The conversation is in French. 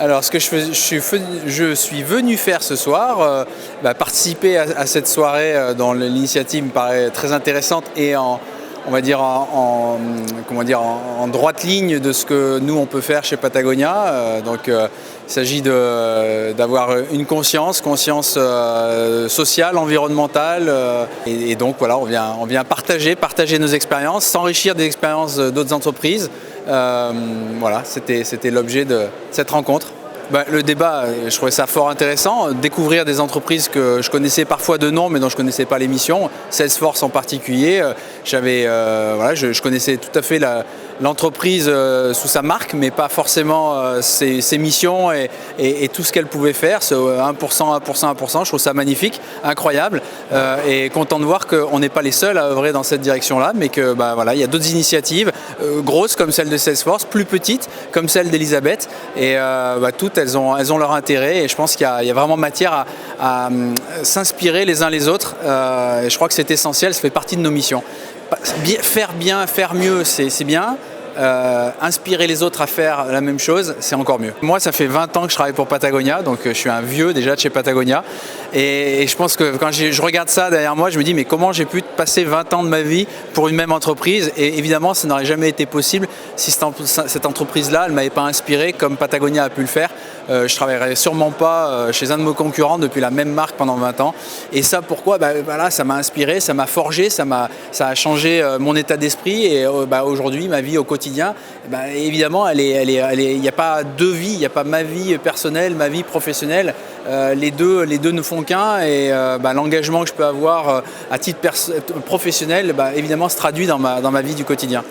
Alors, ce que je suis venu faire ce soir, participer à cette soirée dont l'initiative me paraît très intéressante et on va dire en droite ligne de ce que nous on peut faire chez Patagonia. Il s'agit d'avoir une conscience sociale, environnementale, et donc voilà, on vient partager nos expériences, s'enrichir des expériences d'autres entreprises. Voilà, c'était l'objet de cette rencontre. Le débat, je trouvais ça fort intéressant, découvrir des entreprises que je connaissais parfois de nom mais dont je ne connaissais pas les missions, Salesforce en particulier. Je connaissais tout à fait l'entreprise sous sa marque mais pas forcément ses missions et tout ce qu'elle pouvait faire, ce 1%, 1%, 1%, je trouve ça magnifique, incroyable et content de voir qu'on n'est pas les seuls à œuvrer dans cette direction-là mais que il y a d'autres initiatives grosses comme celle de Salesforce, plus petites comme celle d'Elisabeth et toutes elles ont leur intérêt et je pense qu'il y a vraiment matière à s'inspirer les uns les autres et je crois que c'est essentiel, ça fait partie de nos missions. Faire bien, faire mieux, c'est bien. Inspirer les autres à faire la même chose, c'est encore mieux. Moi, ça fait 20 ans que je travaille pour Patagonia, donc je suis un vieux déjà de chez Patagonia. Et je pense que quand je regarde ça derrière moi, je me dis mais comment j'ai pu passer 20 ans de ma vie pour une même entreprise? Et évidemment, ça n'aurait jamais été possible si cette entreprise-là, elle ne m'avait pas inspiré comme Patagonia a pu le faire. Je ne travaillerais sûrement pas chez un de mes concurrents depuis la même marque pendant 20 ans. Et ça, pourquoi? Ça m'a inspiré, ça m'a forgé, ça a changé mon état d'esprit. Et aujourd'hui, ma vie au quotidien, évidemment, il n'y a pas deux vies, il n'y a pas ma vie personnelle, ma vie professionnelle. Les deux ne font qu'un et l'engagement que je peux avoir à titre professionnel, évidemment, se traduit dans ma vie du quotidien.